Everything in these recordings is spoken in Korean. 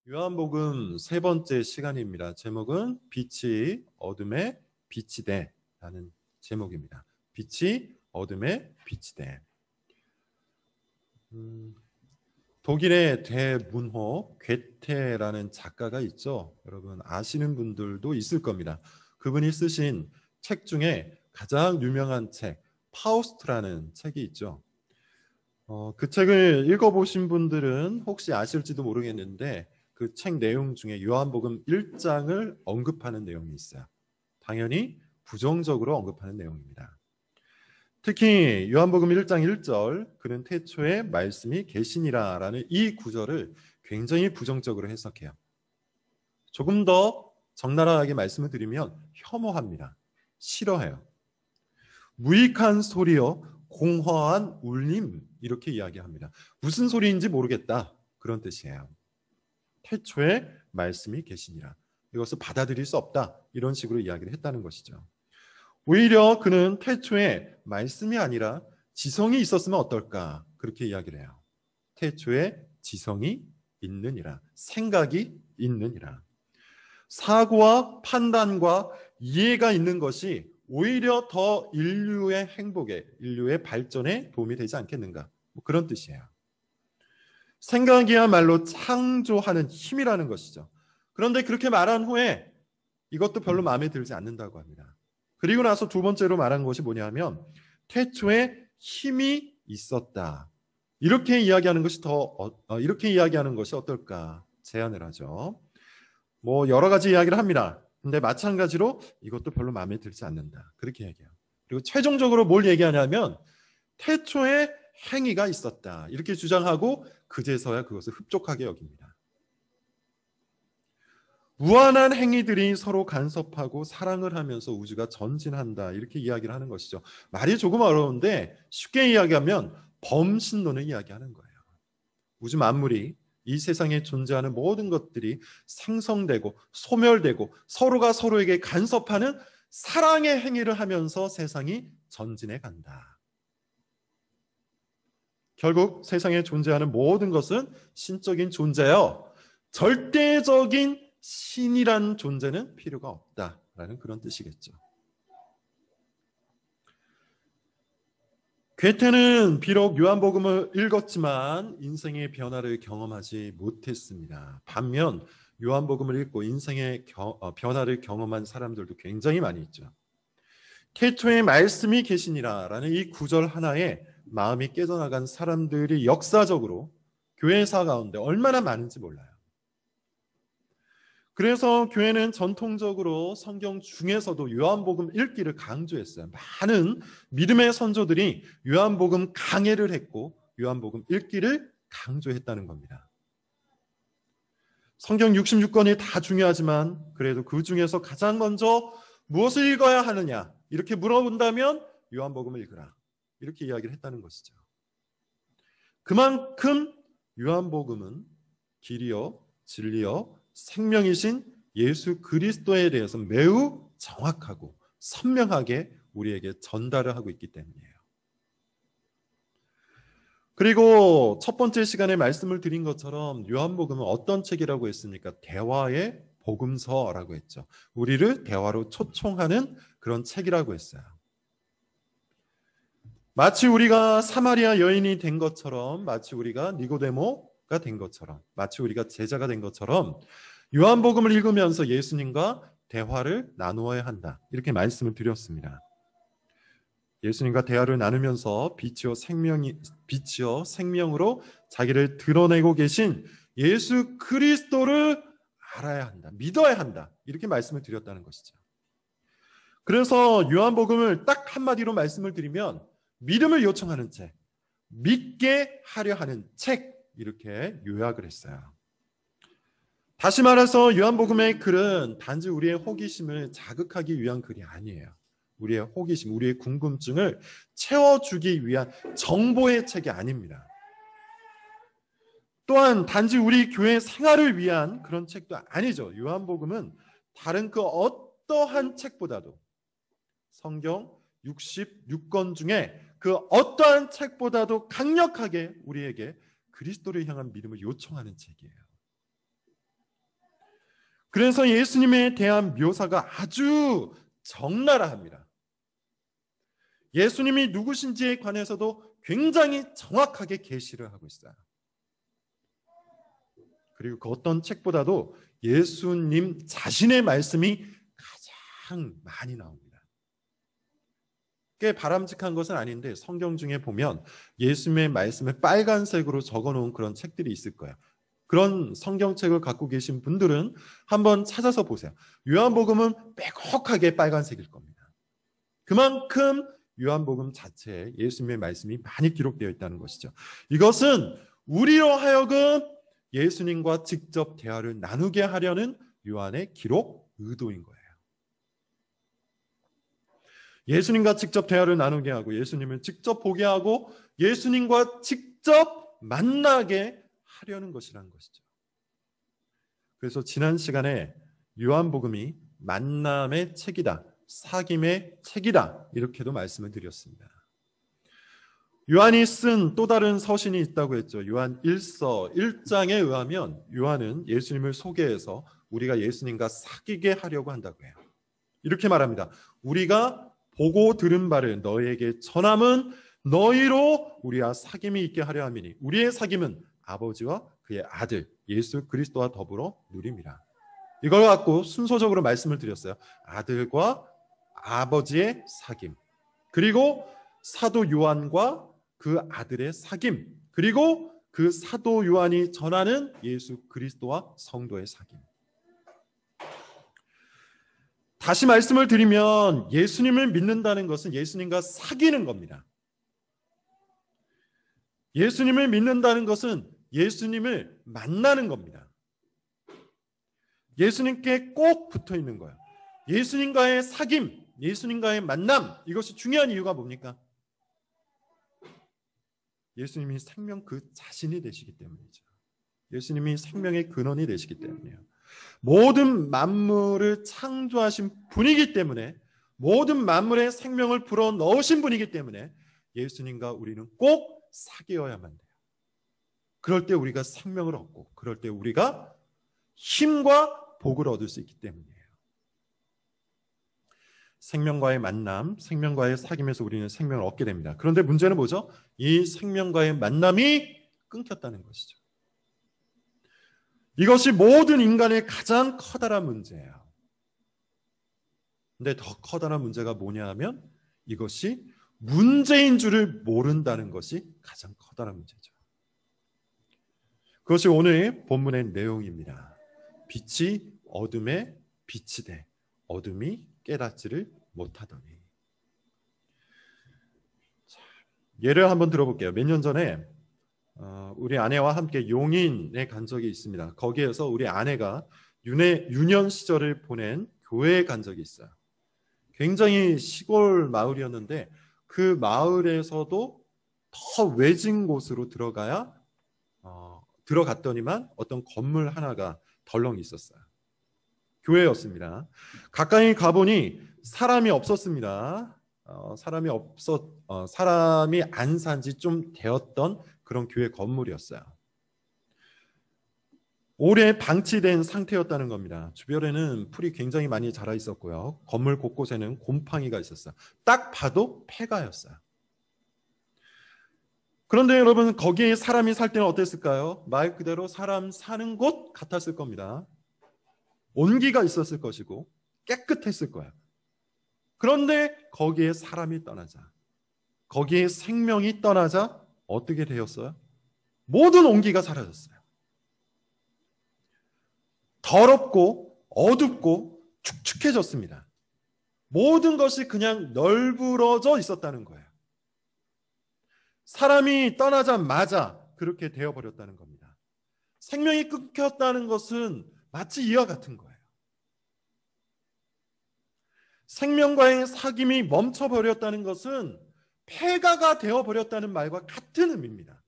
요한복음 세 번째 시간입니다. 제목은 빛이 어둠에 빛이 돼라는 제목입니다. 빛이 어둠에 빛이 돼. 독일의 대문호 괴테라는 작가가 있죠. 여러분 아시는 분들도 있을 겁니다. 그분이 쓰신 책 중에 가장 유명한 책 파우스트라는 책이 있죠. 그 책을 읽어보신 분들은 혹시 아실지도 모르겠는데 그 책 내용 중에 요한복음 1장을 언급하는 내용이 있어요. 당연히 부정적으로 언급하는 내용입니다. 특히 요한복음 1장 1절 그는 태초에 말씀이 계시니라 라는 이 구절을 굉장히 부정적으로 해석해요. 조금 더 적나라하게 말씀을 드리면 혐오합니다. 싫어해요. 무익한 소리요 공허한 울림 이렇게 이야기합니다. 무슨 소리인지 모르겠다 그런 뜻이에요. 태초에 말씀이 계시니라. 이것을 받아들일 수 없다 이런 식으로 이야기를 했다는 것이죠. 오히려 그는 태초에 말씀이 아니라 지성이 있었으면 어떨까 그렇게 이야기를 해요. 태초에 지성이 있느니라. 생각이 있느니라. 사고와 판단과 이해가 있는 것이 오히려 더 인류의 행복에, 인류의 발전에 도움이 되지 않겠는가. 그런 뜻이에요. 생각이야말로 창조하는 힘이라는 것이죠. 그런데 그렇게 말한 후에 이것도 별로 마음에 들지 않는다고 합니다. 그리고 나서 두 번째로 말한 것이 뭐냐면 태초에 힘이 있었다. 이렇게 이야기하는 것이 이렇게 이야기하는 것이 어떨까 제안을 하죠. 여러 가지 이야기를 합니다. 근데 마찬가지로 이것도 별로 마음에 들지 않는다. 그렇게 얘기해요. 그리고 최종적으로 뭘 얘기하냐면 태초에 행위가 있었다. 이렇게 주장하고 그제서야 그것을 흡족하게 여깁니다. 무한한 행위들이 서로 간섭하고 사랑을 하면서 우주가 전진한다. 이렇게 이야기를 하는 것이죠. 말이 조금 어려운데 쉽게 이야기하면 범신론을 이야기하는 거예요. 우주 만물이 이 세상에 존재하는 모든 것들이 생성되고 소멸되고 서로가 서로에게 간섭하는 사랑의 행위를 하면서 세상이 전진해 간다. 결국 세상에 존재하는 모든 것은 신적인 존재요. 절대적인 신이란 존재는 필요가 없다라는 그런 뜻이겠죠. 괴테는 비록 요한복음을 읽었지만 인생의 변화를 경험하지 못했습니다. 반면 요한복음을 읽고 인생의 변화를 경험한 사람들도 굉장히 많이 있죠. 태초에 말씀이 계시니라 라는 이 구절 하나에 마음이 깨져나간 사람들이 역사적으로 교회사 가운데 얼마나 많은지 몰라요. 그래서 교회는 전통적으로 성경 중에서도 요한복음 읽기를 강조했어요. 많은 믿음의 선조들이 요한복음 강해를 했고 요한복음 읽기를 강조했다는 겁니다. 성경 66권이 다 중요하지만 그래도 그 중에서 가장 먼저 무엇을 읽어야 하느냐 이렇게 물어본다면 요한복음을 읽으라 이렇게 이야기를 했다는 것이죠. 그만큼 요한복음은 길이요 진리요 생명이신 예수 그리스도에 대해서 매우 정확하고 선명하게 우리에게 전달을 하고 있기 때문이에요. 그리고 첫 번째 시간에 말씀을 드린 것처럼 요한복음은 어떤 책이라고 했습니까? 대화의 복음서라고 했죠. 우리를 대화로 초청하는 그런 책이라고 했어요. 마치 우리가 사마리아 여인이 된 것처럼, 마치 우리가 니고데모가 된 것처럼, 마치 우리가 제자가 된 것처럼 요한복음을 읽으면서 예수님과 대화를 나누어야 한다. 이렇게 말씀을 드렸습니다. 예수님과 대화를 나누면서 빛이요 생명으로 자기를 드러내고 계신 예수 그리스도를 알아야 한다. 믿어야 한다. 이렇게 말씀을 드렸다는 것이죠. 그래서 요한복음을 딱 한마디로 말씀을 드리면 믿음을 요청하는 책, 믿게 하려 하는 책 이렇게 요약을 했어요. 다시 말해서 요한복음의 글은 단지 우리의 호기심을 자극하기 위한 글이 아니에요. 우리의 호기심, 우리의 궁금증을 채워주기 위한 정보의 책이 아닙니다. 또한 단지 우리 교회 생활을 위한 그런 책도 아니죠. 요한복음은 다른 그 어떠한 책보다도 성경 66권 중에 그 어떠한 책보다도 강력하게 우리에게 그리스도를 향한 믿음을 요청하는 책이에요. 그래서 예수님에 대한 묘사가 아주 적나라합니다. 예수님이 누구신지에 관해서도 굉장히 정확하게 계시를 하고 있어요. 그리고 그 어떤 책보다도 예수님 자신의 말씀이 가장 많이 나옵니다. 꽤 바람직한 것은 아닌데 성경 중에 보면 예수님의 말씀을 빨간색으로 적어놓은 그런 책들이 있을 거예요. 그런 성경책을 갖고 계신 분들은 한번 찾아서 보세요. 요한복음은 빼곡하게 빨간색일 겁니다. 그만큼 요한복음 자체에 예수님의 말씀이 많이 기록되어 있다는 것이죠. 이것은 우리로 하여금 예수님과 직접 대화를 나누게 하려는 요한의 기록 의도인 거예요. 예수님과 직접 대화를 나누게 하고 예수님을 직접 보게 하고 예수님과 직접 만나게 하려는 것이라는 것이죠. 그래서 지난 시간에 요한복음이 만남의 책이다, 사귐의 책이다 이렇게도 말씀을 드렸습니다. 요한이 쓴 또 다른 서신이 있다고 했죠. 요한 1서 1장에 의하면 요한은 예수님을 소개해서 우리가 예수님과 사귀게 하려고 한다고 해요. 이렇게 말합니다. 우리가 보고 들은 바를 너희에게 전함은 너희로 우리와 사귐이 있게 하려 함이니 우리의 사귐은 아버지와 그의 아들 예수 그리스도와 더불어 누림이라. 이걸 갖고 순서적으로 말씀을 드렸어요. 아들과 아버지의 사귐, 그리고 사도 요한과 그 아들의 사귐, 그리고 그 사도 요한이 전하는 예수 그리스도와 성도의 사귐. 다시 말씀을 드리면 예수님을 믿는다는 것은 예수님과 사귀는 겁니다. 예수님을 믿는다는 것은 예수님을 만나는 겁니다. 예수님께 꼭 붙어 있는 거예요. 예수님과의 사귐, 예수님과의 만남, 이것이 중요한 이유가 뭡니까? 예수님이 생명 그 자신이 되시기 때문이죠. 예수님이 생명의 근원이 되시기 때문이에요. 모든 만물을 창조하신 분이기 때문에, 모든 만물의 생명을 불어넣으신 분이기 때문에 예수님과 우리는 꼭 사귀어야만 돼요. 그럴 때 우리가 생명을 얻고, 그럴 때 우리가 힘과 복을 얻을 수 있기 때문이에요. 생명과의 만남, 생명과의 사귐에서 우리는 생명을 얻게 됩니다. 그런데 문제는 뭐죠? 이 생명과의 만남이 끊겼다는 것이죠. 이것이 모든 인간의 가장 커다란 문제예요. 근데 더 커다란 문제가 뭐냐 하면 이것이 문제인 줄을 모른다는 것이 가장 커다란 문제죠. 그것이 오늘 본문의 내용입니다. 빛이 어둠에 빛이 돼 어둠이 깨닫지를 못하더니. 예를 한번 들어볼게요. 몇 년 전에 우리 아내와 함께 용인에 간 적이 있습니다. 거기에서 우리 아내가 유년 시절을 보낸 교회에 간 적이 있어요. 굉장히 시골 마을이었는데 그 마을에서도 더 외진 곳으로 들어갔더니만 어떤 건물 하나가 덜렁 있었어요. 교회였습니다. 가까이 가보니 사람이 없었습니다. 사람이 안 산 지 좀 되었던 그런 교회 건물이었어요. 오래 방치된 상태였다는 겁니다. 주변에는 풀이 굉장히 많이 자라 있었고요. 건물 곳곳에는 곰팡이가 있었어요. 딱 봐도 폐가였어요. 그런데 여러분, 거기에 사람이 살 때는 어땠을까요? 말 그대로 사람 사는 곳 같았을 겁니다. 온기가 있었을 것이고 깨끗했을 거예요. 그런데 거기에 사람이 떠나자, 거기에 생명이 떠나자 어떻게 되었어요? 모든 온기가 사라졌어요. 더럽고 어둡고 축축해졌습니다. 모든 것이 그냥 널브러져 있었다는 거예요. 사람이 떠나자마자 그렇게 되어버렸다는 겁니다. 생명이 끊겼다는 것은 마치 이와 같은 거예요. 생명과의 사귐이 멈춰버렸다는 것은 폐가가 되어버렸다는 말과 같은 의미입니다.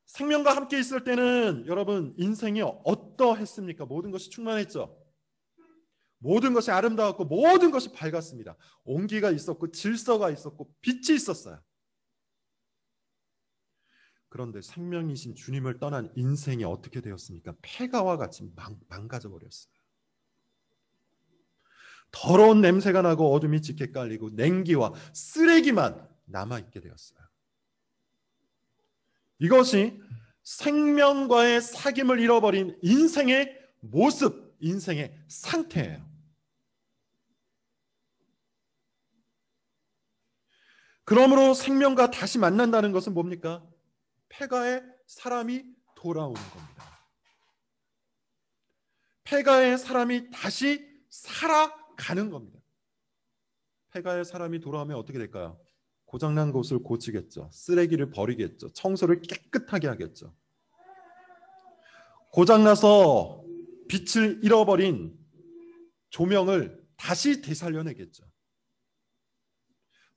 생명과 함께 있을 때는 여러분 인생이 어떠했습니까? 모든 것이 충만했죠. 모든 것이 아름다웠고 모든 것이 밝았습니다. 온기가 있었고 질서가 있었고 빛이 있었어요. 그런데 생명이신 주님을 떠난 인생이 어떻게 되었습니까? 폐가와 같이 망가져 버렸어요. 더러운 냄새가 나고 어둠이 짙게 깔리고 냉기와 쓰레기만 남아있게 되었어요. 이것이 생명과의 사귐을 잃어버린 인생의 모습, 인생의 상태예요. 그러므로 생명과 다시 만난다는 것은 뭡니까? 폐가의 사람이 돌아오는 겁니다. 폐가의 사람이 다시 살아가는 겁니다. 폐가의 사람이 돌아오면 어떻게 될까요? 고장난 곳을 고치겠죠. 쓰레기를 버리겠죠. 청소를 깨끗하게 하겠죠. 고장나서 빛을 잃어버린 조명을 다시 되살려내겠죠.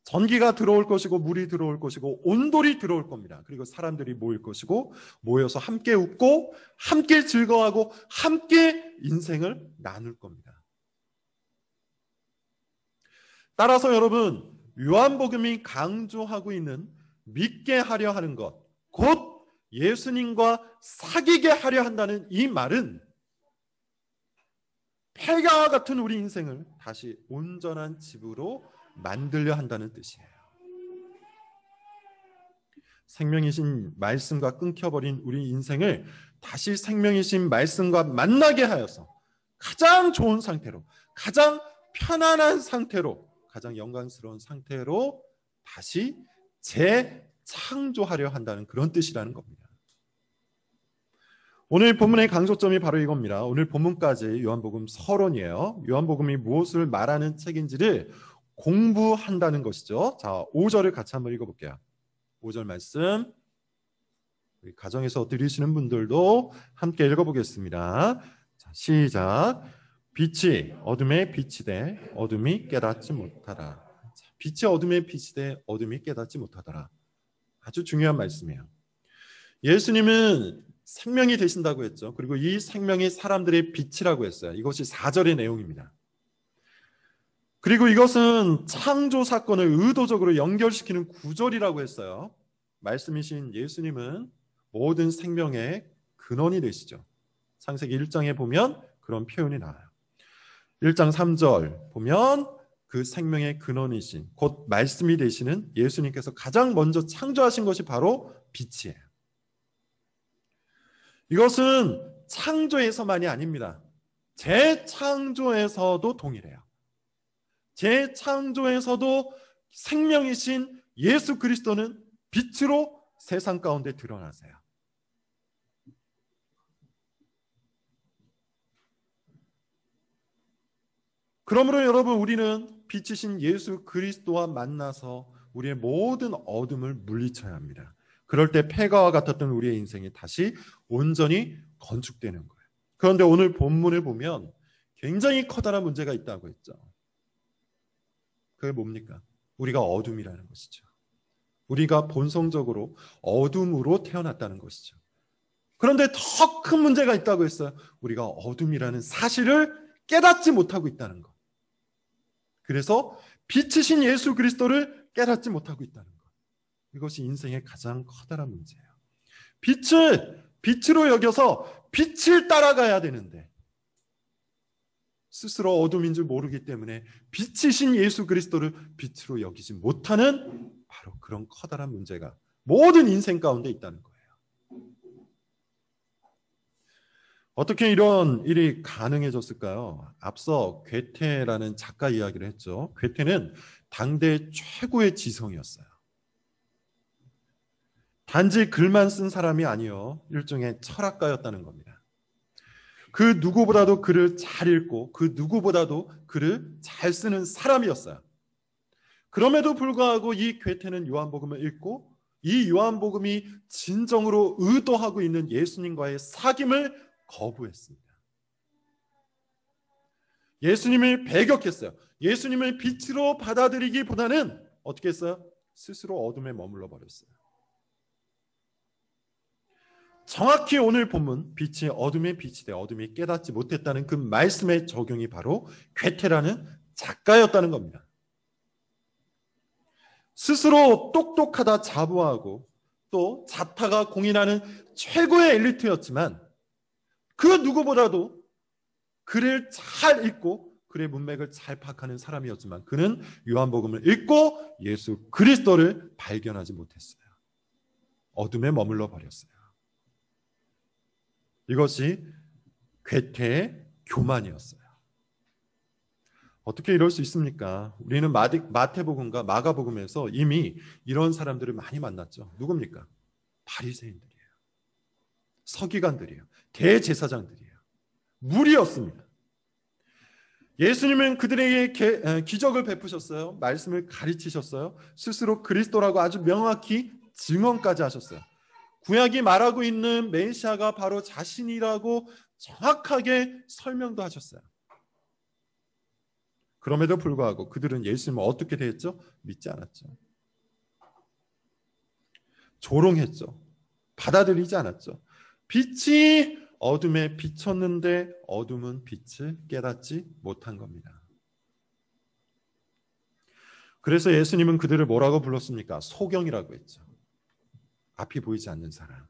전기가 들어올 것이고 물이 들어올 것이고 온돌이 들어올 겁니다. 그리고 사람들이 모일 것이고 모여서 함께 웃고 함께 즐거워하고 함께 인생을 나눌 겁니다. 따라서 여러분, 요한복음이 강조하고 있는 믿게 하려 하는 것, 곧 예수님과 사귀게 하려 한다는 이 말은 폐가와 같은 우리 인생을 다시 온전한 집으로 만들려 한다는 뜻이에요. 생명이신 말씀과 끊겨버린 우리 인생을 다시 생명이신 말씀과 만나게 하여서 가장 좋은 상태로, 가장 편안한 상태로, 가장 영광스러운 상태로 다시 재창조하려 한다는 그런 뜻이라는 겁니다. 오늘 본문의 강조점이 바로 이겁니다. 오늘 본문까지 요한복음 서론이에요. 요한복음이 무엇을 말하는 책인지를 공부한다는 것이죠. 자, 5절을 같이 한번 읽어볼게요. 5절 말씀 우리 가정에서 들으시는 분들도 함께 읽어보겠습니다. 자, 시작. 빛이 어둠에 빛이 돼 어둠이 깨닫지 못하라. 자, 빛이 어둠에 빛이 돼 어둠이 깨닫지 못하더라. 아주 중요한 말씀이에요. 예수님은 생명이 되신다고 했죠. 그리고 이 생명이 사람들의 빛이라고 했어요. 이것이 4절의 내용입니다. 그리고 이것은 창조 사건을 의도적으로 연결시키는 구절이라고 했어요. 말씀이신 예수님은 모든 생명의 근원이 되시죠. 창세기 1장에 보면 그런 표현이 나와요. 1장 3절 보면 그 생명의 근원이신 곧 말씀이 되시는 예수님께서 가장 먼저 창조하신 것이 바로 빛이에요. 이것은 창조에서만이 아닙니다. 재창조에서도 동일해요. 재창조에서도 생명이신 예수 그리스도는 빛으로 세상 가운데 드러나세요. 그러므로 여러분, 우리는 빛이신 예수 그리스도와 만나서 우리의 모든 어둠을 물리쳐야 합니다. 그럴 때 폐가와 같았던 우리의 인생이 다시 온전히 건축되는 거예요. 그런데 오늘 본문을 보면 굉장히 커다란 문제가 있다고 했죠. 그게 뭡니까? 우리가 어둠이라는 것이죠. 우리가 본성적으로 어둠으로 태어났다는 것이죠. 그런데 더 큰 문제가 있다고 했어요. 우리가 어둠이라는 사실을 깨닫지 못하고 있다는 것. 그래서 빛이신 예수 그리스도를 깨닫지 못하고 있다는 것. 이것이 인생의 가장 커다란 문제예요. 빛을 빛으로 여겨서 빛을 따라가야 되는데 스스로 어둠인 줄 모르기 때문에 빛이신 예수 그리스도를 빛으로 여기지 못하는 바로 그런 커다란 문제가 모든 인생 가운데 있다는 거예요. 어떻게 이런 일이 가능해졌을까요? 앞서 괴테라는 작가 이야기를 했죠. 괴테는 당대 최고의 지성이었어요. 단지 글만 쓴 사람이 아니요, 일종의 철학가였다는 겁니다. 그 누구보다도 글을 잘 읽고 그 누구보다도 글을 잘 쓰는 사람이었어요. 그럼에도 불구하고 이 괴테는 요한복음을 읽고 이 요한복음이 진정으로 의도하고 있는 예수님과의 사귐을 거부했습니다. 예수님을 배격했어요. 예수님을 빛으로 받아들이기보다는 어떻게 했어요? 스스로 어둠에 머물러 버렸어요. 정확히 오늘 본문 빛이 어둠의 빛이 돼 어둠이 깨닫지 못했다는 그 말씀의 적용이 바로 괴테라는 작가였다는 겁니다. 스스로 똑똑하다 자부하고 또 자타가 공인하는 최고의 엘리트였지만 그 누구보다도 글을 잘 읽고 글의 문맥을 잘 파악하는 사람이었지만 그는 요한복음을 읽고 예수 그리스도를 발견하지 못했어요. 어둠에 머물러 버렸어요. 이것이 괴테의 교만이었어요. 어떻게 이럴 수 있습니까? 우리는 마태복음과 마가복음에서 이미 이런 사람들을 많이 만났죠. 누굽니까? 바리새인들이에요. 서기관들이에요. 대제사장들이에요. 무리였습니다. 예수님은 그들에게 기적을 베푸셨어요. 말씀을 가르치셨어요. 스스로 그리스도라고 아주 명확히 증언까지 하셨어요. 구약이 말하고 있는 메시아가 바로 자신이라고 정확하게 설명도 하셨어요. 그럼에도 불구하고 그들은 예수님을 어떻게 대했죠? 믿지 않았죠. 조롱했죠. 받아들이지 않았죠. 빛이 어둠에 비쳤는데 어둠은 빛을 깨닫지 못한 겁니다. 그래서 예수님은 그들을 뭐라고 불렀습니까? 소경이라고 했죠. 앞이 보이지 않는 사람,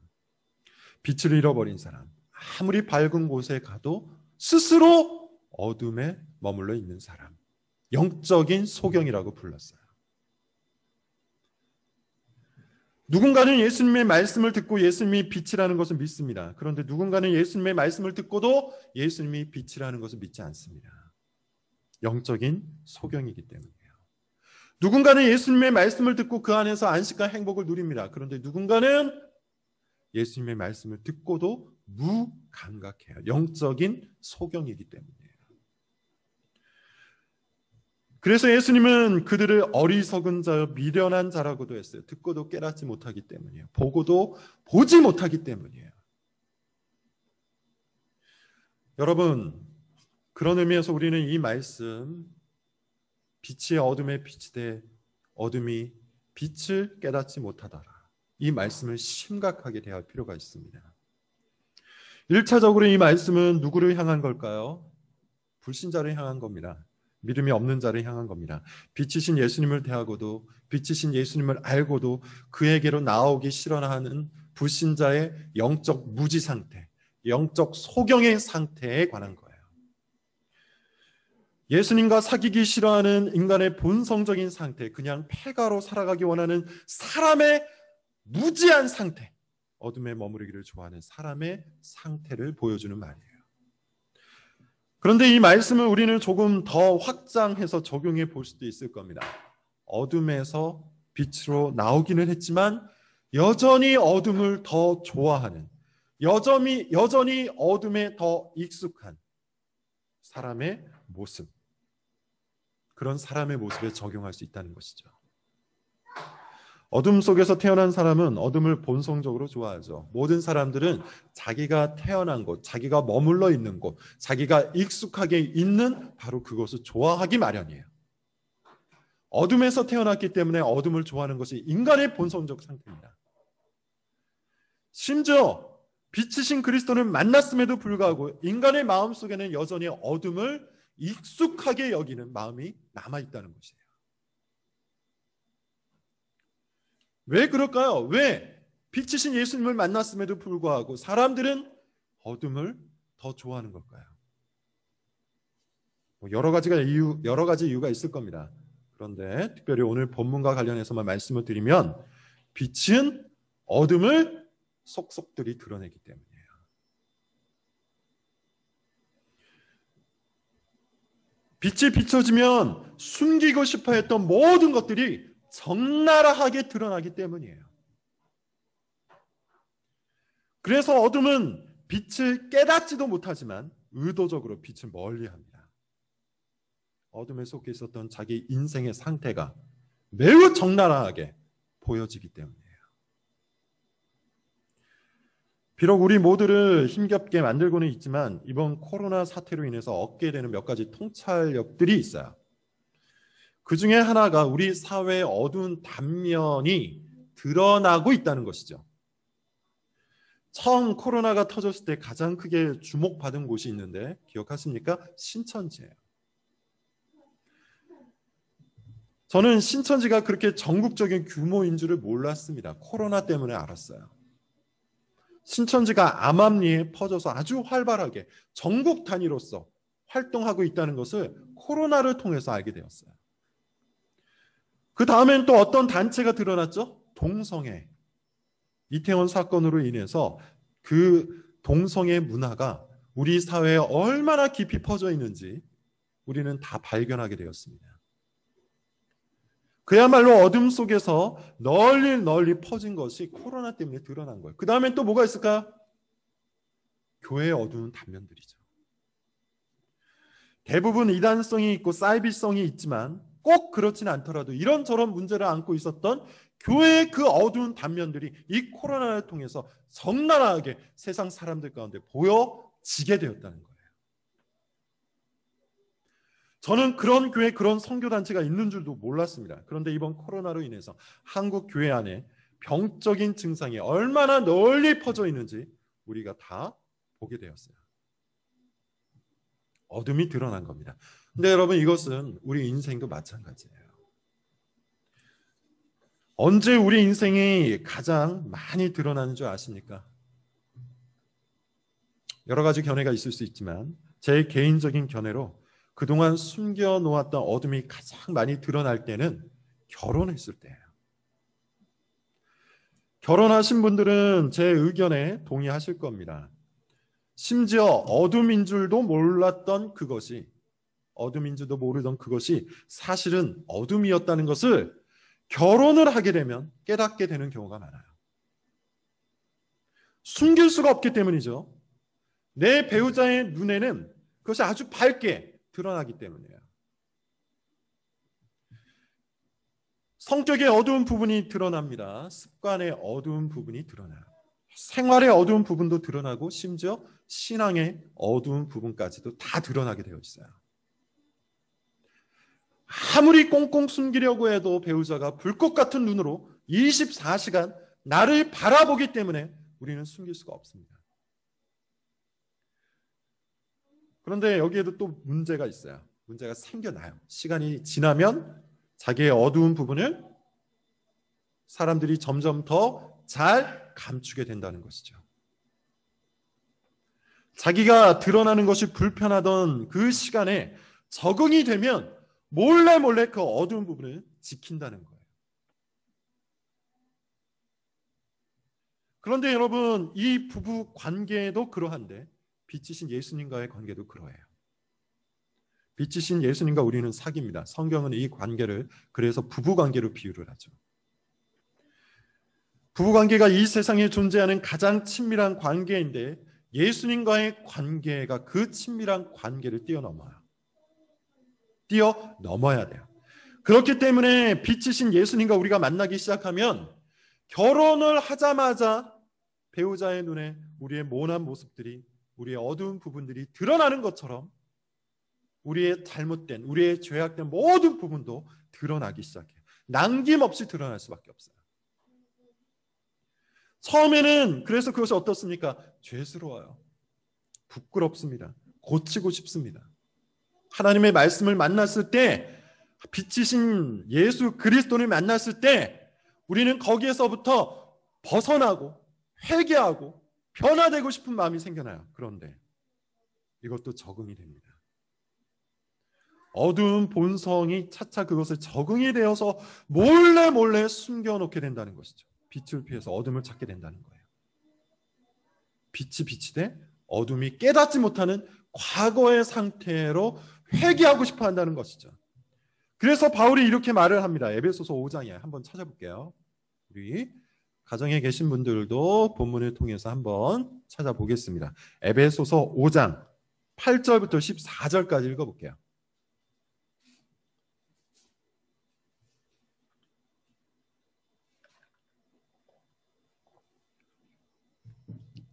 빛을 잃어버린 사람, 아무리 밝은 곳에 가도 스스로 어둠에 머물러 있는 사람, 영적인 소경이라고 불렀어요. 누군가는 예수님의 말씀을 듣고 예수님이 빛이라는 것을 믿습니다. 그런데 누군가는 예수님의 말씀을 듣고도 예수님이 빛이라는 것을 믿지 않습니다. 영적인 소경이기 때문이에요. 누군가는 예수님의 말씀을 듣고 그 안에서 안식과 행복을 누립니다. 그런데 누군가는 예수님의 말씀을 듣고도 무감각해요. 영적인 소경이기 때문이에요. 그래서 예수님은 그들을 어리석은 자여 미련한 자라고도 했어요. 듣고도 깨닫지 못하기 때문이에요. 보고도 보지 못하기 때문이에요. 여러분, 그런 의미에서 우리는 이 말씀, 빛이 어둠에 비치되 어둠이 빛을 깨닫지 못하더라, 이 말씀을 심각하게 대할 필요가 있습니다. 1차적으로 이 말씀은 누구를 향한 걸까요? 불신자를 향한 겁니다. 믿음이 없는 자를 향한 겁니다. 빛이신 예수님을 대하고도 빛이신 예수님을 알고도 그에게로 나오기 싫어하는 불신자의 영적 무지 상태, 영적 소경의 상태에 관한 거예요. 예수님과 사귀기 싫어하는 인간의 본성적인 상태, 그냥 패가로 살아가기 원하는 사람의 무지한 상태, 어둠에 머무르기를 좋아하는 사람의 상태를 보여주는 말이에요. 그런데 이 말씀을 우리는 조금 더 확장해서 적용해 볼 수도 있을 겁니다. 어둠에서 빛으로 나오기는 했지만 여전히 어둠을 더 좋아하는, 여전히 어둠에 더 익숙한 사람의 모습, 그런 사람의 모습에 적용할 수 있다는 것이죠. 어둠 속에서 태어난 사람은 어둠을 본성적으로 좋아하죠. 모든 사람들은 자기가 태어난 곳, 자기가 머물러 있는 곳, 자기가 익숙하게 있는 바로 그것을 좋아하기 마련이에요. 어둠에서 태어났기 때문에 어둠을 좋아하는 것이 인간의 본성적 상태입니다. 심지어 빛이신 그리스도를 만났음에도 불구하고 인간의 마음속에는 여전히 어둠을 익숙하게 여기는 마음이 남아있다는 것이에요. 왜 그럴까요? 왜 빛이신 예수님을 만났음에도 불구하고 사람들은 어둠을 더 좋아하는 걸까요? 여러 가지 이유가 있을 겁니다. 그런데 특별히 오늘 본문과 관련해서만 말씀을 드리면 빛은 어둠을 속속들이 드러내기 때문이에요. 빛이 비춰지면 숨기고 싶어 했던 모든 것들이 적나라하게 드러나기 때문이에요. 그래서 어둠은 빛을 깨닫지도 못하지만 의도적으로 빛을 멀리합니다. 어둠에 속해 있었던 자기 인생의 상태가 매우 적나라하게 보여지기 때문이에요. 비록 우리 모두를 힘겹게 만들고는 있지만 이번 코로나 사태로 인해서 얻게 되는 몇 가지 통찰력들이 있어요. 그 중에 하나가 우리 사회의 어두운 단면이 드러나고 있다는 것이죠. 처음 코로나가 터졌을 때 가장 크게 주목받은 곳이 있는데 기억하십니까? 신천지예요. 저는 신천지가 그렇게 전국적인 규모인 줄을 몰랐습니다. 코로나 때문에 알았어요. 신천지가 암암리에 퍼져서 아주 활발하게 전국 단위로서 활동하고 있다는 것을 코로나를 통해서 알게 되었어요. 그 다음엔 또 어떤 단체가 드러났죠? 동성애. 이태원 사건으로 인해서 그 동성애 문화가 우리 사회에 얼마나 깊이 퍼져 있는지 우리는 다 발견하게 되었습니다. 그야말로 어둠 속에서 널리 퍼진 것이 코로나 때문에 드러난 거예요. 그 다음엔 또 뭐가 있을까요? 교회의 어두운 단면들이죠. 대부분 이단성이 있고 사이비성이 있지만 꼭 그렇지는 않더라도 이런저런 문제를 안고 있었던 교회의 그 어두운 단면들이 이 코로나를 통해서 적나라하게 세상 사람들 가운데 보여지게 되었다는 거예요. 저는 그런 교회, 그런 선교단체가 있는 줄도 몰랐습니다. 그런데 이번 코로나로 인해서 한국 교회 안에 병적인 증상이 얼마나 널리 퍼져 있는지 우리가 다 보게 되었어요. 어둠이 드러난 겁니다. 근데 여러분, 이것은 우리 인생도 마찬가지예요. 언제 우리 인생이 가장 많이 드러나는 줄 아십니까? 여러 가지 견해가 있을 수 있지만 제 개인적인 견해로 그동안 숨겨놓았던 어둠이 가장 많이 드러날 때는 결혼했을 때예요. 결혼하신 분들은 제 의견에 동의하실 겁니다. 심지어 어둠인 줄도 몰랐던 그것이, 어둠인 줄도 모르던 그것이 사실은 어둠이었다는 것을 결혼을 하게 되면 깨닫게 되는 경우가 많아요. 숨길 수가 없기 때문이죠. 내 배우자의 눈에는 그것이 아주 밝게 드러나기 때문이에요. 성격의 어두운 부분이 드러납니다. 습관의 어두운 부분이 드러나요. 생활의 어두운 부분도 드러나고 심지어 신앙의 어두운 부분까지도 다 드러나게 되어 있어요. 아무리 꽁꽁 숨기려고 해도 배우자가 불꽃 같은 눈으로 24시간 나를 바라보기 때문에 우리는 숨길 수가 없습니다. 그런데 여기에도 또 문제가 있어요. 문제가 생겨나요. 시간이 지나면 자기의 어두운 부분을 사람들이 점점 더 잘 감추게 된다는 것이죠. 자기가 드러나는 것이 불편하던 그 시간에 적응이 되면 몰래 그 어두운 부분을 지킨다는 거예요. 그런데 여러분, 이 부부 관계도 그러한데 빛이신 예수님과의 관계도 그러해요. 빛이신 예수님과 우리는 사귑니다. 성경은 이 관계를 그래서 부부관계로 비유를 하죠. 부부관계가 이 세상에 존재하는 가장 친밀한 관계인데 예수님과의 관계가 그 친밀한 관계를 뛰어넘어야 돼요. 그렇기 때문에 빛이신 예수님과 우리가 만나기 시작하면 결혼을 하자마자 배우자의 눈에 우리의 모난 모습들이, 우리의 어두운 부분들이 드러나는 것처럼 우리의 잘못된, 우리의 죄악된 모든 부분도 드러나기 시작해요. 남김없이 드러날 수밖에 없어요. 처음에는 그래서 그것이 어떻습니까? 죄스러워요. 부끄럽습니다. 고치고 싶습니다. 하나님의 말씀을 만났을 때, 빛이신 예수 그리스도를 만났을 때 우리는 거기에서부터 벗어나고 회개하고 변화되고 싶은 마음이 생겨나요. 그런데 이것도 적응이 됩니다. 어두운 본성이 차차 그것을 적응이 되어서 몰래 숨겨놓게 된다는 것이죠. 빛을 피해서 어둠을 찾게 된다는 거예요. 빛이 돼 어둠이 깨닫지 못하는 과거의 상태로 회개하고 싶어 한다는 것이죠. 그래서 바울이 이렇게 말을 합니다. 에베소서 5장에 한번 찾아볼게요. 우리 가정에 계신 분들도 본문을 통해서 한번 찾아보겠습니다. 에베소서 5장 8절부터 14절까지 읽어볼게요.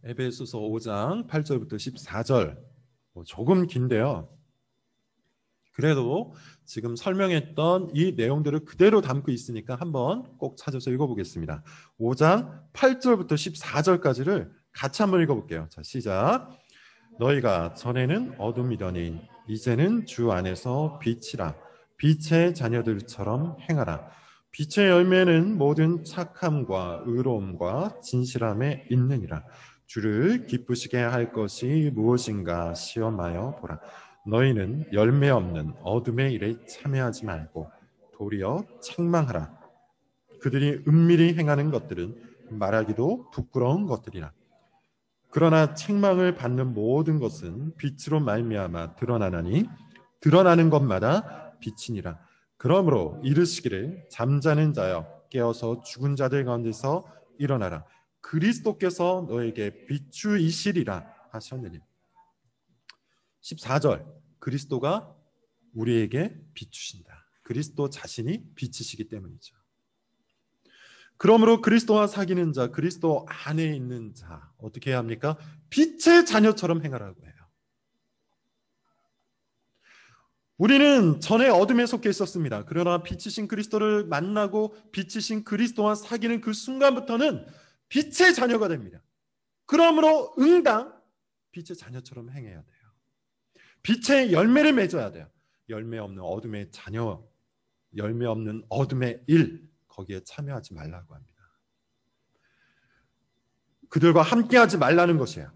에베소서 5장 8절부터 14절, 조금 긴데요. 그래도 지금 설명했던 이 내용들을 그대로 담고 있으니까 한번 꼭 찾아서 읽어보겠습니다. 5장 8절부터 14절까지를 같이 한번 읽어볼게요. 자, 시작. 너희가 전에는 어둠이더니 이제는 주 안에서 빛이라. 빛의 자녀들처럼 행하라. 빛의 열매는 모든 착함과 의로움과 진실함에 있느니라. 주를 기쁘시게 할 것이 무엇인가 시험하여 보라. 너희는 열매 없는 어둠의 일에 참여하지 말고 도리어 책망하라. 그들이 은밀히 행하는 것들은 말하기도 부끄러운 것들이라. 그러나 책망을 받는 모든 것은 빛으로 말미암아 드러나나니 드러나는 것마다 빛이니라. 그러므로 이르시기를 잠자는 자여 깨어서 죽은 자들 가운데서 일어나라. 그리스도께서 너에게 비추이시리라 하셨느니. 14절 그리스도가 우리에게 비추신다. 그리스도 자신이 빛이시기 때문이죠. 그러므로 그리스도와 사귀는 자, 그리스도 안에 있는 자 어떻게 해야 합니까? 빛의 자녀처럼 행하라고 해요. 우리는 전에 어둠에 속해 있었습니다. 그러나 빛이신 그리스도를 만나고 빛이신 그리스도와 사귀는 그 순간부터는 빛의 자녀가 됩니다. 그러므로 응당 빛의 자녀처럼 행해야 돼요. 빛의 열매를 맺어야 돼요. 열매 없는 어둠의 자녀, 열매 없는 어둠의 일, 거기에 참여하지 말라고 합니다. 그들과 함께하지 말라는 것이에요.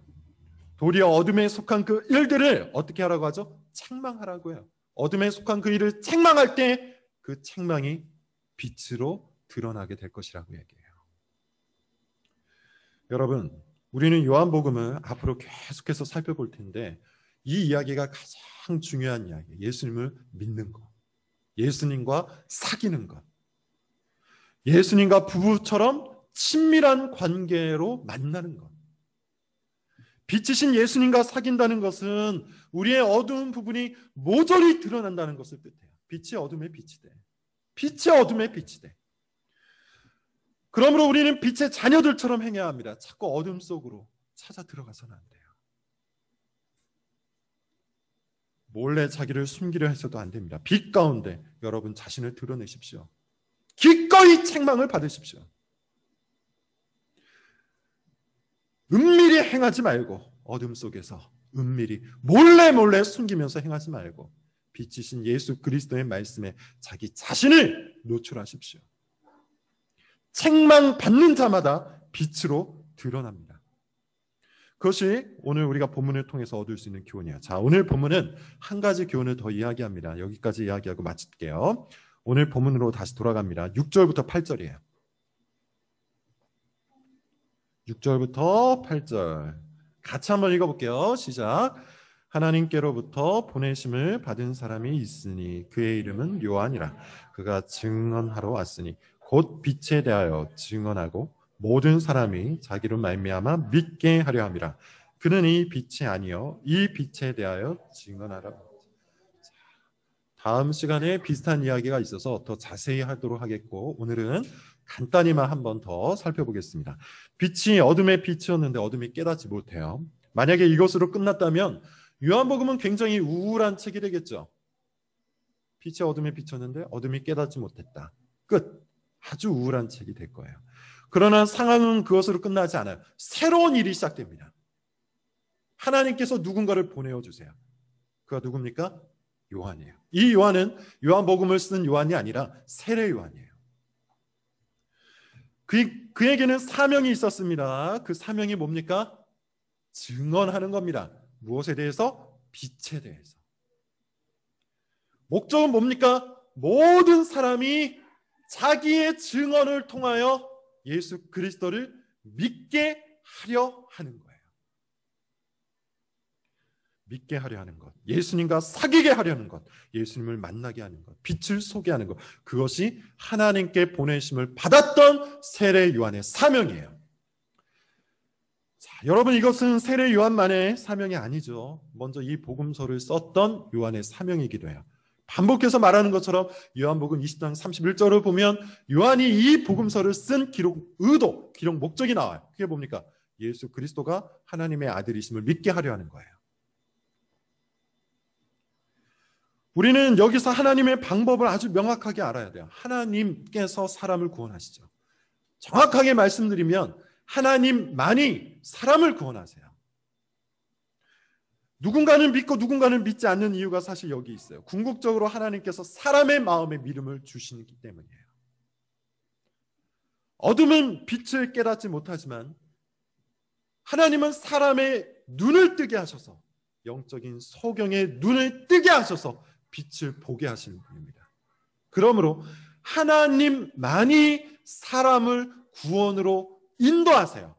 도리어 어둠에 속한 그 일들을 어떻게 하라고 하죠? 책망하라고 해요. 어둠에 속한 그 일을 책망할 때 그 책망이 빛으로 드러나게 될 것이라고 얘기해요. 여러분, 우리는 요한복음을 앞으로 계속해서 살펴볼 텐데 이 이야기가 가장 중요한 이야기예요. 예수님을 믿는 것, 예수님과 사귀는 것, 예수님과 부부처럼 친밀한 관계로 만나는 것. 빛이신 예수님과 사귄다는 것은 우리의 어두운 부분이 모조리 드러난다는 것을 뜻해요. 빛이 어둠에 빛이 돼. 빛이 어둠에 빛이 돼. 그러므로 우리는 빛의 자녀들처럼 행해야 합니다. 자꾸 어둠 속으로 찾아 들어가서는 안 돼요. 몰래 자기를 숨기려 해서도 안 됩니다. 빛 가운데 여러분 자신을 드러내십시오. 기꺼이 책망을 받으십시오. 은밀히 행하지 말고 어둠 속에서 은밀히 몰래 숨기면서 행하지 말고 빛이신 예수 그리스도의 말씀에 자기 자신을 노출하십시오. 책망받는 자마다 빛으로 드러납니다. 그것이 오늘 우리가 본문을 통해서 얻을 수 있는 교훈이에요. 자, 오늘 본문은 한 가지 교훈을 더 이야기합니다. 여기까지 이야기하고 마칠게요. 오늘 본문으로 다시 돌아갑니다. 6절부터 8절이에요. 6절부터 8절 같이 한번 읽어볼게요. 시작. 하나님께로부터 보내심을 받은 사람이 있으니 그의 이름은 요한이라. 그가 증언하러 왔으니 곧 빛에 대하여 증언하고 모든 사람이 자기로 말미암아 믿게 하려 함이라. 그는 이 빛이 아니요 이 빛에 대하여 증언하라. 다음 시간에 비슷한 이야기가 있어서 더 자세히 하도록 하겠고 오늘은 간단히만 한 번 더 살펴보겠습니다. 빛이 어둠의 빛이었는데 어둠이 깨닫지 못해요. 만약에 이것으로 끝났다면 요한복음은 굉장히 우울한 책이 되겠죠. 빛이 어둠에 비쳤는데 어둠이 깨닫지 못했다. 끝. 아주 우울한 책이 될 거예요. 그러나 상황은 그것으로 끝나지 않아요. 새로운 일이 시작됩니다. 하나님께서 누군가를 보내어 주세요. 그가 누굽니까? 요한이에요. 이 요한은 요한복음을 쓴 요한이 아니라 세례 요한이에요. 그에게는 사명이 있었습니다. 그 사명이 뭡니까? 증언하는 겁니다. 무엇에 대해서? 빛에 대해서. 목적은 뭡니까? 모든 사람이 자기의 증언을 통하여 예수 그리스도를 믿게 하려 하는 거예요. 믿게 하려 하는 것, 예수님과 사귀게 하려는 것, 예수님을 만나게 하는 것, 빛을 소개하는 것, 그것이 하나님께 보내심을 받았던 세례 요한의 사명이에요. 자, 여러분 이것은 세례 요한만의 사명이 아니죠. 먼저 이 복음서를 썼던 요한의 사명이기도 해요. 반복해서 말하는 것처럼 요한복음 20장 31절을 보면 요한이 이 복음서를 쓴 기록 의도, 기록 목적이 나와요. 그게 뭡니까? 예수 그리스도가 하나님의 아들이심을 믿게 하려 하는 거예요. 우리는 여기서 하나님의 방법을 아주 명확하게 알아야 돼요. 하나님께서 사람을 구원하시죠. 정확하게 말씀드리면 하나님만이 사람을 구원하세요. 누군가는 믿고 누군가는 믿지 않는 이유가 사실 여기 있어요. 궁극적으로 하나님께서 사람의 마음에 믿음을 주시기 때문이에요. 어둠은 빛을 깨닫지 못하지만 하나님은 사람의 눈을 뜨게 하셔서, 영적인 소경의 눈을 뜨게 하셔서 빛을 보게 하시는 분입니다. 그러므로 하나님만이 사람을 구원으로 인도하세요.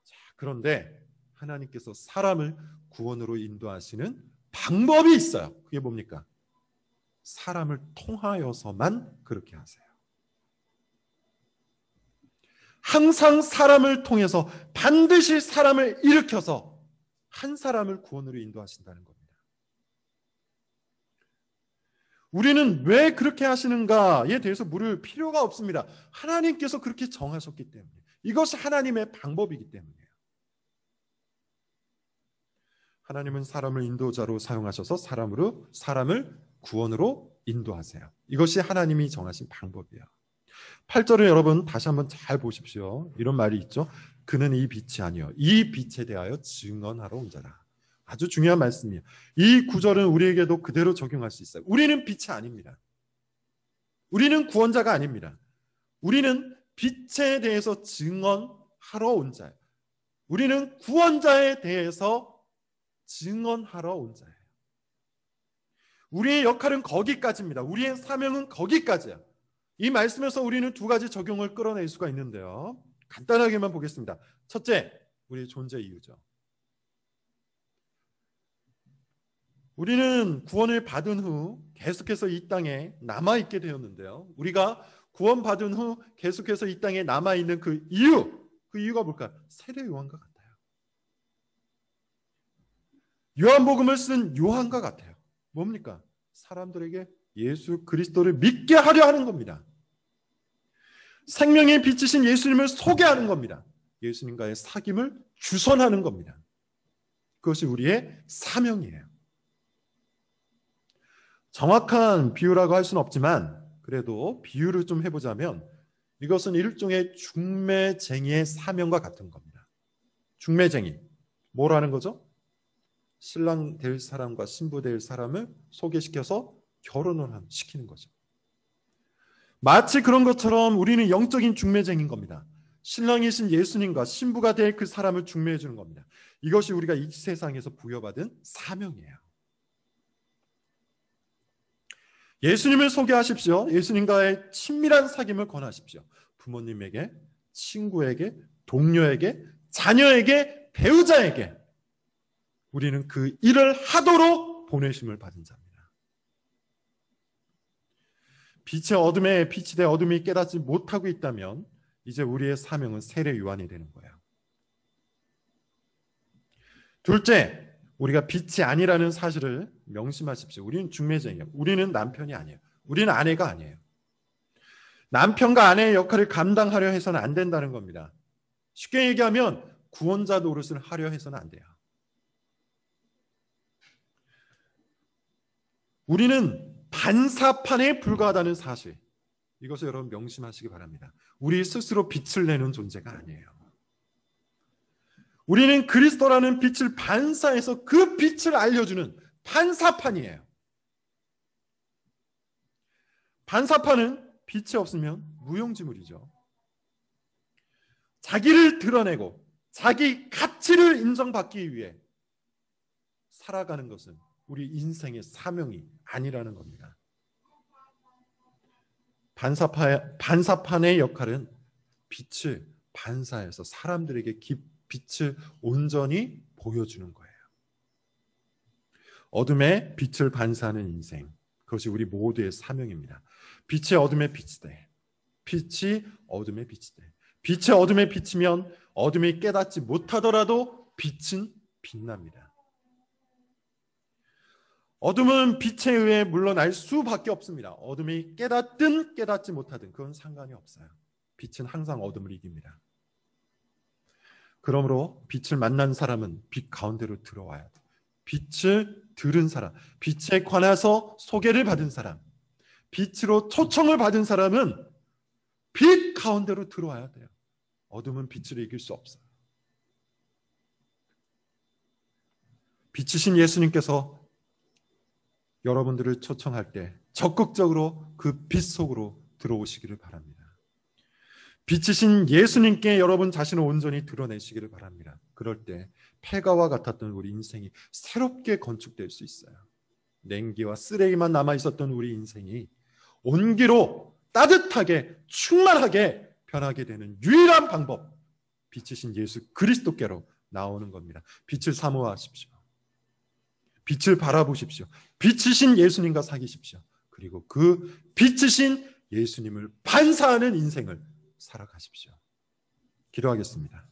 자, 그런데 하나님께서 사람을 구원으로 인도하시는 방법이 있어요. 그게 뭡니까? 사람을 통하여서만 그렇게 하세요. 항상 사람을 통해서 반드시 사람을 일으켜서 한 사람을 구원으로 인도하신다는 겁니다. 우리는 왜 그렇게 하시는가에 대해서 물을 필요가 없습니다. 하나님께서 그렇게 정하셨기 때문에, 이것이 하나님의 방법이기 때문이에요. 하나님은 사람을 인도자로 사용하셔서 사람을 구원으로 인도하세요. 이것이 하나님이 정하신 방법이에요. 8절을 여러분 다시 한번 잘 보십시오. 이런 말이 있죠. 그는 이 빛이 아니요 이 빛에 대하여 증언하러 온 자라. 아주 중요한 말씀이에요. 이 구절은 우리에게도 그대로 적용할 수 있어요. 우리는 빛이 아닙니다. 우리는 구원자가 아닙니다. 우리는 빛에 대해서 증언하러 온 자예요. 우리는 구원자에 대해서 증언하러 온 자예요. 우리의 역할은 거기까지입니다. 우리의 사명은 거기까지야. 이 말씀에서 우리는 두 가지 적용을 끌어낼 수가 있는데요. 간단하게만 보겠습니다. 첫째, 우리의 존재 이유죠. 우리는 구원을 받은 후 계속해서 이 땅에 남아있게 되었는데요. 우리가 구원받은 후 계속해서 이 땅에 남아있는 그 이유가 뭘까요? 세례 요한과 같아요. 요한복음을 쓴 요한과 같아요. 뭡니까? 사람들에게 예수 그리스도를 믿게 하려 하는 겁니다. 생명의 빛이신 예수님을 소개하는 겁니다. 예수님과의 사귐을 주선하는 겁니다. 그것이 우리의 사명이에요. 정확한 비유라고 할 수는 없지만 그래도 비유를 좀 해보자면 이것은 일종의 중매쟁이의 사명과 같은 겁니다. 중매쟁이, 뭐라는 거죠? 신랑 될 사람과 신부 될 사람을 소개시켜서 결혼을 시키는 거죠. 마치 그런 것처럼 우리는 영적인 중매쟁인 겁니다. 신랑이신 예수님과 신부가 될 그 사람을 중매해 주는 겁니다. 이것이 우리가 이 세상에서 부여받은 사명이에요. 예수님을 소개하십시오. 예수님과의 친밀한 사귐을 권하십시오. 부모님에게, 친구에게, 동료에게, 자녀에게, 배우자에게 우리는 그 일을 하도록 보내심을 받은 자입니다. 빛의 어둠에 빛이 돼 어둠이 깨닫지 못하고 있다면 이제 우리의 사명은 세례 요한이 되는 거예요. 둘째, 우리가 빛이 아니라는 사실을 명심하십시오. 우리는 중매쟁이에요. 우리는 남편이 아니에요. 우리는 아내가 아니에요. 남편과 아내의 역할을 감당하려 해서는 안 된다는 겁니다. 쉽게 얘기하면 구원자 노릇을 하려 해서는 안 돼요. 우리는 반사판에 불과하다는 사실, 이것을 여러분 명심하시기 바랍니다. 우리 스스로 빛을 내는 존재가 아니에요. 우리는 그리스도라는 빛을 반사해서 그 빛을 알려주는 반사판이에요. 반사판은 빛이 없으면 무용지물이죠. 자기를 드러내고 자기 가치를 인정받기 위해 살아가는 것은 우리 인생의 사명이 아니라는 겁니다. 반사판의 역할은 빛을 반사해서 사람들에게 빛을 온전히 보여주는 거예요. 어둠에 빛을 반사하는 인생, 그것이 우리 모두의 사명입니다. 빛이 어둠에 비치되, 빛이 어둠에 비치되, 빛이 어둠에 비치면 어둠이 깨닫지 못하더라도 빛은 빛납니다. 어둠은 빛에 의해 물러날 수밖에 없습니다. 어둠이 깨닫든 깨닫지 못하든 그건 상관이 없어요. 빛은 항상 어둠을 이깁니다. 그러므로 빛을 만난 사람은 빛 가운데로 들어와야 돼요. 빛을 들은 사람, 빛에 관해서 소개를 받은 사람, 빛으로 초청을 받은 사람은 빛 가운데로 들어와야 돼요. 어둠은 빛을 이길 수 없어요. 빛이신 예수님께서 여러분들을 초청할 때 적극적으로 그 빛 속으로 들어오시기를 바랍니다. 빛이신 예수님께 여러분 자신을 온전히 드러내시기를 바랍니다. 그럴 때 폐가와 같았던 우리 인생이 새롭게 건축될 수 있어요. 냉기와 쓰레기만 남아있었던 우리 인생이 온기로 따뜻하게 충만하게 변하게 되는 유일한 방법, 빛이신 예수 그리스도께로 나오는 겁니다. 빛을 사모하십시오. 빛을 바라보십시오. 빛이신 예수님과 사귀십시오. 그리고 그 빛이신 예수님을 반사하는 인생을 살아가십시오. 기도하겠습니다.